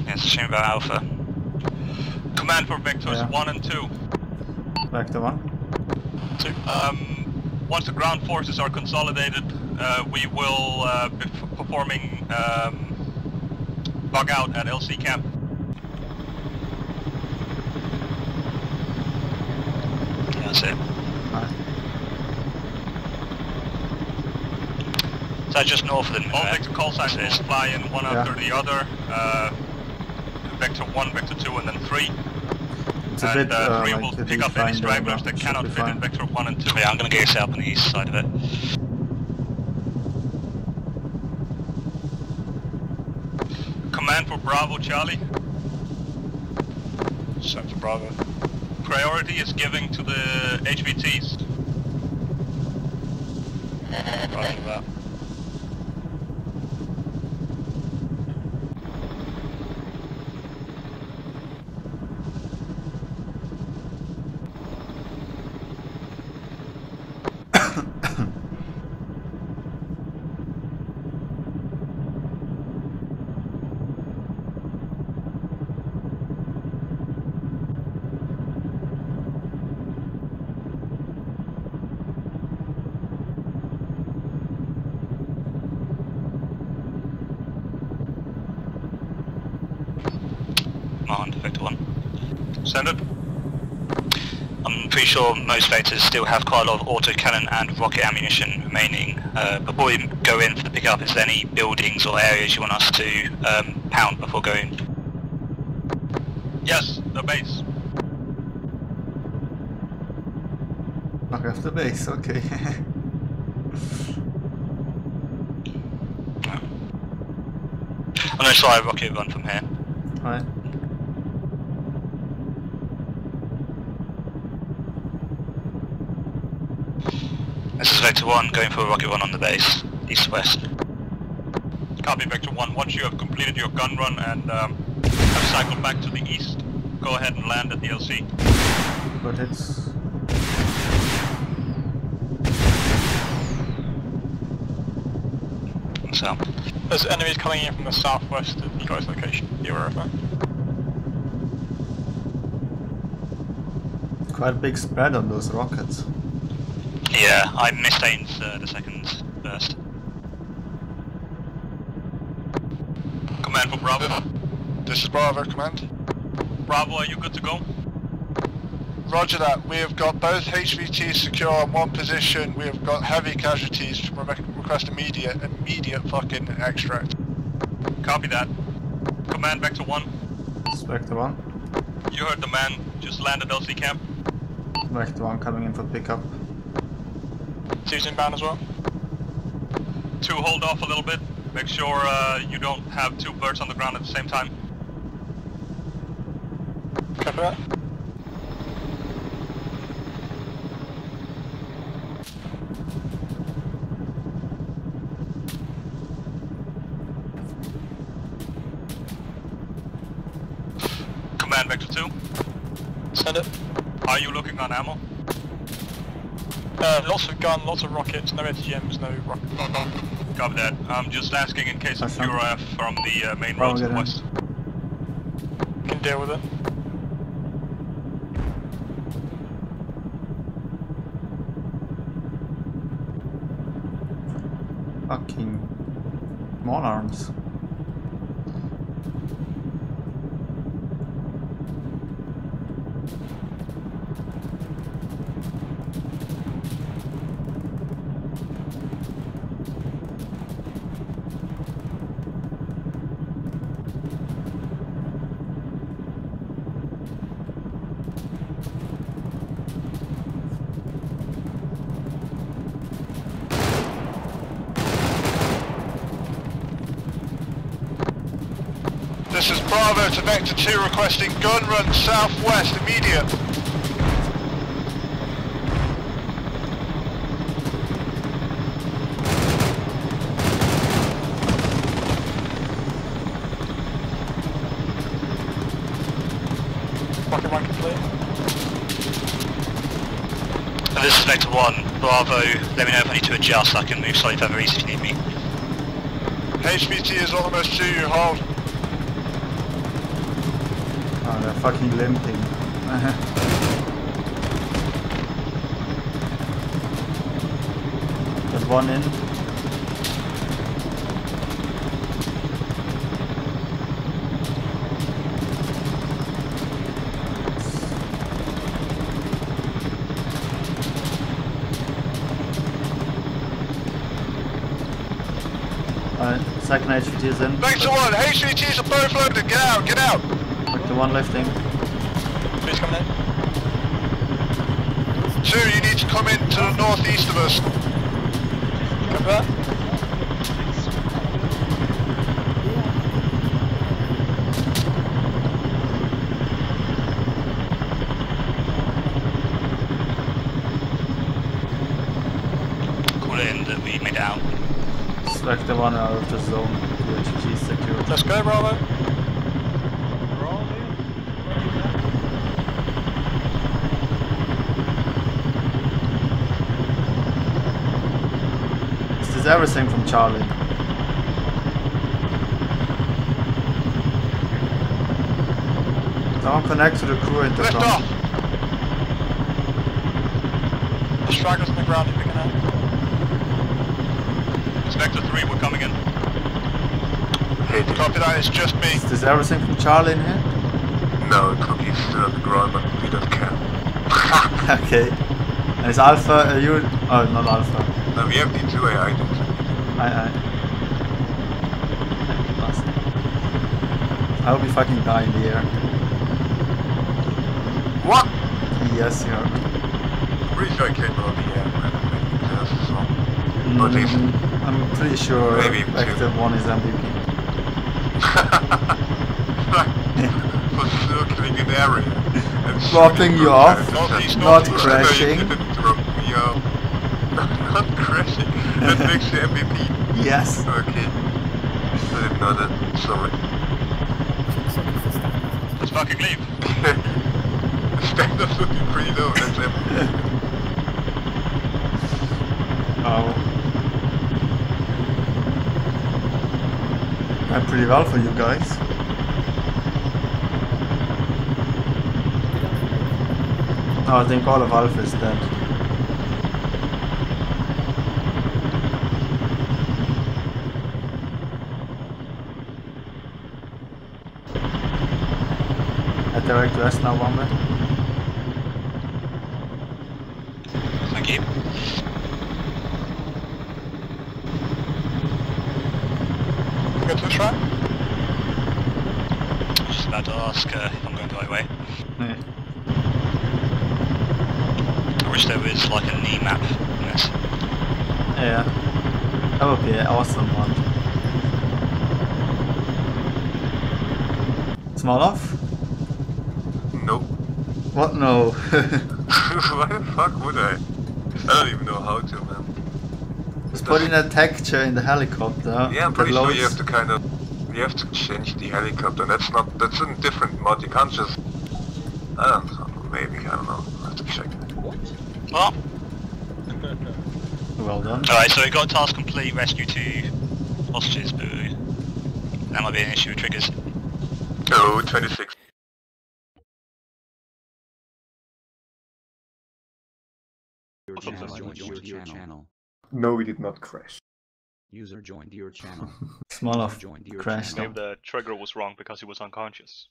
Yeah, it's a shame about Alpha. Command for Vectors 1 and 2. Vector 1. 2. Once the ground forces are consolidated, we will be performing bug out at LC camp. Yeah, that's it. So just north of the All Vector call signs will fly in one after the other. Vector 1, Vector 2, and then 3. It's a and bit, 3 like will a pick up any decline stragglers there, that but cannot should be fit in fine. Vector 1 and 2. Yeah, I'm going to get us out on the east side of it. Command for Bravo Charlie. Sent for Bravo. Priority is giving to the HVTs. Roger that. On Vector 1. Send it. I'm pretty sure most Vectors still have quite a lot of autocannon and rocket ammunition remaining. Before we go in for the pickup, is there any buildings or areas you want us to pound before going? Yes, the base. Knock off the base, okay. I'm going to try a rocket run from here. Alright. This is Vector 1 going for a rocket run on the base, east-west. Copy Vector 1. Once you have completed your gun run and have I've cycled back to the east. Go ahead and land at the LC. Good hits. So. There's enemies coming in from the southwest of you guys' location. You aware of that? Quite a big spread on those rockets. Yeah, I misaimed the second burst. Command for Bravo. This is Bravo, command. Bravo, are you good to go? Roger that. We have got both HVTs secure on one position. We have got heavy casualties. Request immediate fucking extract. Copy that. Command Vector 1. Vector 1. You heard the man. Just land at LC camp. Vector 1 coming in for pickup. 2's inbound as well. 2, hold off a little bit. Make sure you don't have 2 birds on the ground at the same time. Copy that. Command Vector 2. Send it. Are you looking on ammo? Lots of gun, lots of rockets, no ATGMs, no rocket. Copy that. I'm just asking in case of QRF from the main road to the west. Can deal with it. Fucking small arms. This is Bravo to Vector 2 requesting gun run southwest immediate. Rocket 1 complete. And this is Vector 1. Bravo, let me know if I need to adjust. I can move slightly further east if you need me. HVT is almost to you, hold. Oh, they're fucking limping. There's one in. Second HVT is in. Vector 1, HVTs are both loaded, get out, get out! Vector 1 lifting. Please come in. 2, you need to come in to the northeast of us. Copy that. Call it in that we made out. Vector 1 out of the zone. UHG secure. Let's go, Bravo. This is everything from Charlie. Don't connect to the crew intercom. Lift off! The stragglers on the ground, you're picking out. It's Vector 3, we're coming in. Copy that, it's just me. Is this everything from Charlie in here? No, Cookie's still on the ground, but we don't care. Okay. And is Alpha, you... Oh, not Alpha. No, we have the 2 AI items. I hope you fucking die in the air. What? Yes, you are. Pretty sure I came out of the air. Or at least... I'm pretty sure Maybe Vector 1 is MVP. For circling an area. And Dropping you off, not crashing. Drop me off. Not crashing. That makes you MVP. Yes. Okay. I didn't know that. Sorry. fucking leave. Stand up looking pretty low, that's him. Oh. Went pretty well for you guys. Oh, I think all of Alpha is dead. At direct west now, Wombat. Thank you. Get to the shrine? I was just about to ask if I'm going the right way. Yeah. I wish there was like a knee map in this. Yeah. That would be an awesome one. Small off? Nope. What? No. Why the fuck would I? I don't even know how to, man. Just put in a texture in the helicopter. Yeah, I'm pretty that sure you loads- have to kind of... You have to change the helicopter, and that's a different mod. You can't just... I don't know, maybe, I don't know. I have to check. Well. Well done. Alright, so we got task complete, rescue 2 hostages, but that might be an issue with triggers. Oh, 26. User joined your channel. No, we did not crash. User joined your channel. Small off Joined your crashed. channel. Maybe the trigger was wrong because he was unconscious.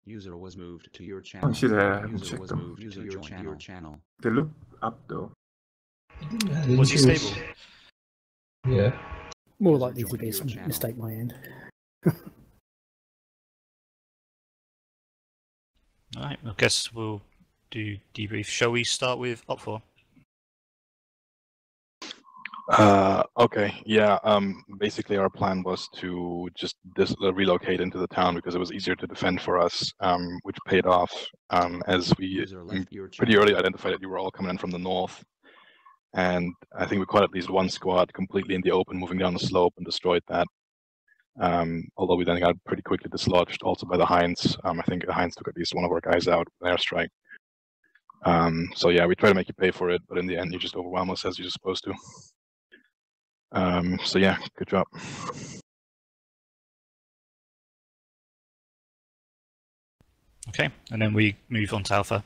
User was moved to your channel. Oh shit, I haven't User checked was them. moved to your channel. They look up though. Was he stable? Yeah. More likely to be some mistake my end. Alright, I guess we'll do debrief. Shall we start with Op4? Okay, yeah, basically our plan was to just relocate into the town because it was easier to defend for us, which paid off, as we pretty early identified that you were all coming in from the north. And I think we caught at least one squad completely in the open moving down the slope and destroyed that. Although we then got pretty quickly dislodged also by the Hinds. I think the Hinds took at least one of our guys out with an airstrike. So yeah, we try to make you pay for it, but in the end you just overwhelm us as you're supposed to. So yeah, good job. Okay, and then we move on to Alpha.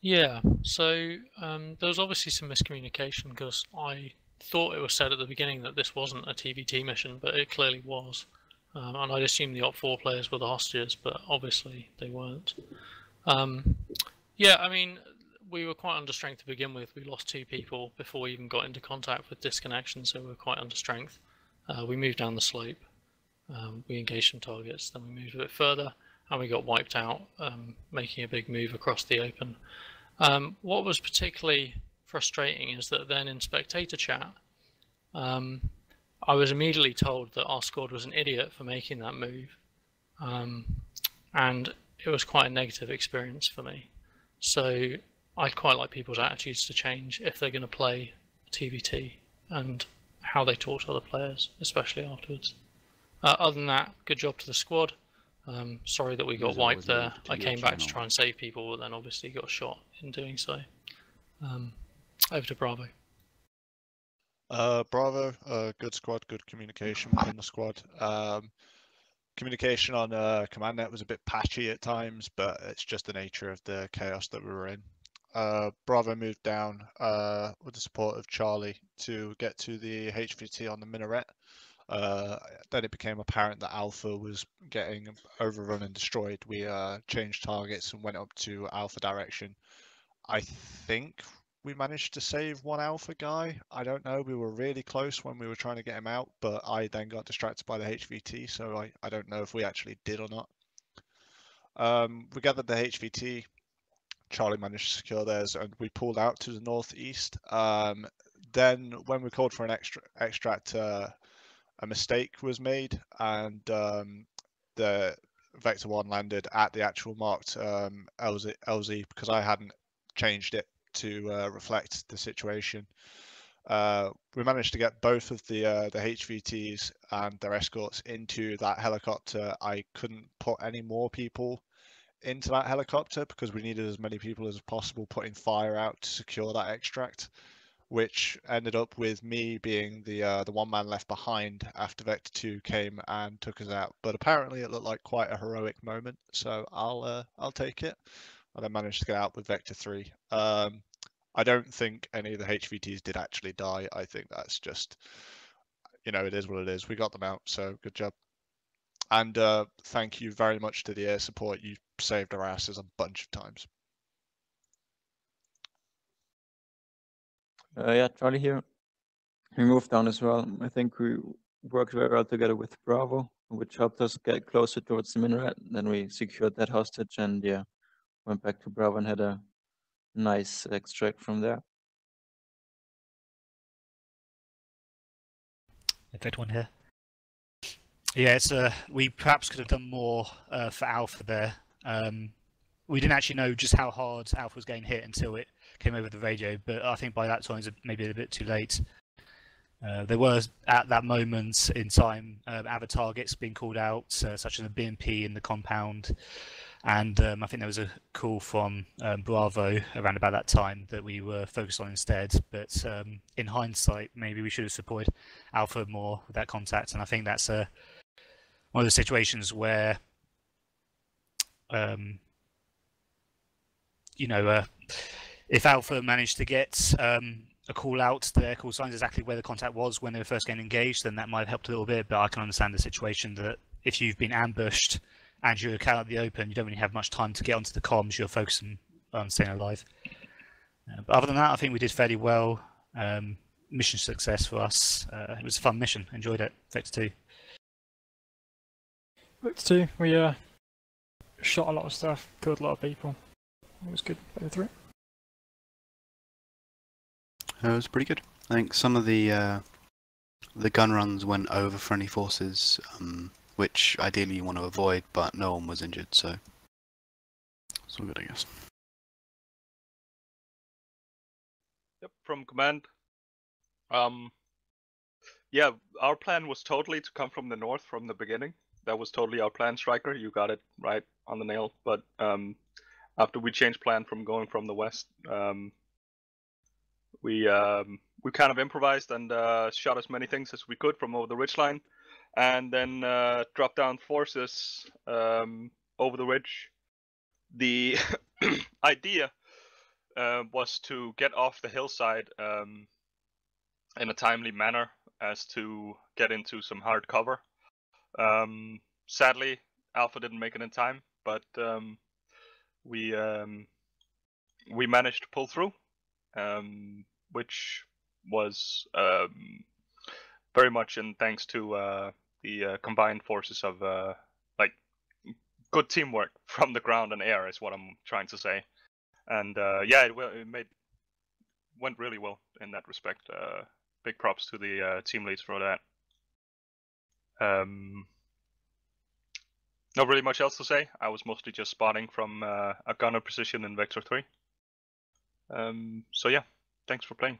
Yeah, so there was obviously some miscommunication because I thought it was said at the beginning that this wasn't a TVT mission, but it clearly was. And I'd assumed the Op4 players were the hostages, but obviously they weren't. Yeah, I mean, we were quite under strength to begin with. We lost 2 people before we even got into contact with disconnection, so we were quite under strength. We moved down the slope, we engaged some targets, then we moved a bit further, and we got wiped out, making a big move across the open. What was particularly frustrating is that then in spectator chat, I was immediately told that our squad was an idiot for making that move, and it was quite a negative experience for me. So I'd quite like people's attitudes to change if they're going to play TVT and how they talk to other players, especially afterwards. Other than that, good job to the squad. Sorry that we got wiped there. I came back to try and save people, but then obviously got shot in doing so. Over to Bravo. Bravo, good squad, good communication within the squad. Communication on Gamenight was a bit patchy at times, but it's just the nature of the chaos that we were in. Bravo moved down with the support of Charlie to get to the HVT on the minaret. Then it became apparent that Alpha was getting overrun and destroyed. We changed targets and went up to Alpha direction. I think we managed to save one Alpha guy. I don't know, we were really close when we were trying to get him out, but I then got distracted by the HVT, so I don't know if we actually did or not. We gathered the HVT. Charlie managed to secure theirs, and we pulled out to the northeast. Then when we called for an extract, a mistake was made, and the Vector 1 landed at the actual marked LZ because I hadn't changed it to reflect the situation. We managed to get both of the HVTs and their escorts into that helicopter. I couldn't put any more people into that helicopter because we needed as many people as possible putting fire out to secure that extract, which ended up with me being the one man left behind after Vector 2 came and took us out. But apparently it looked like quite a heroic moment, so I'll take it. And I managed to get out with Vector 3. I don't think any of the HVTs did actually die. I think that's just, you know, it is what it is. We got them out, so good job. And thank you very much to the air support. You saved our asses a bunch of times. Yeah, Charlie here. We moved down as well. I think we worked very well together with Bravo, which helped us get closer towards the minaret. Then we secured that hostage and yeah, went back to Bravo and had a nice extract from there. Effect one here. Yeah, it's we perhaps could have done more for Alpha there. We didn't actually know just how hard Alpha was getting hit until it came over the radio, but I think by that time it's maybe a bit too late. There were, at that moment in time, other targets being called out, such as a BMP in the compound, and I think there was a call from Bravo around about that time that we were focused on instead, but in hindsight, maybe we should have supported Alpha more with that contact, and I think that's one of the situations where you know, if Alpha managed to get a call out to their call signs exactly where the contact was when they were first getting engaged, then that might have helped a little bit, but I can understand the situation that if you've been ambushed and you're out in the open, you don't really have much time to get onto the comms, you're focusing on staying alive. But other than that, I think we did fairly well. Mission success for us. It was a fun mission, enjoyed it. Vector 2. Vector 2, we shot a lot of stuff, killed a lot of people. It was good. Vector 3. It was pretty good. I think some of the gun runs went over friendly forces, which ideally you want to avoid, but no one was injured, so it's all good, I guess. Yep, from command. Yeah, our plan was totally to come from the north from the beginning. That was totally our plan, Striker. You got it right on the nail. But after we changed plan from going from the west, we kind of improvised and shot as many things as we could from over the ridgeline, and then dropped down forces over the ridge. The idea was to get off the hillside in a timely manner as to get into some hard cover. Sadly, Alpha didn't make it in time, but we managed to pull through. Which was very much in thanks to the combined forces of like good teamwork from the ground and air is what I'm trying to say, and yeah, it went really well in that respect. Big props to the team leads for that. Not really much else to say. I was mostly just spotting from a gunner position in Vector 3. So yeah, thanks for playing.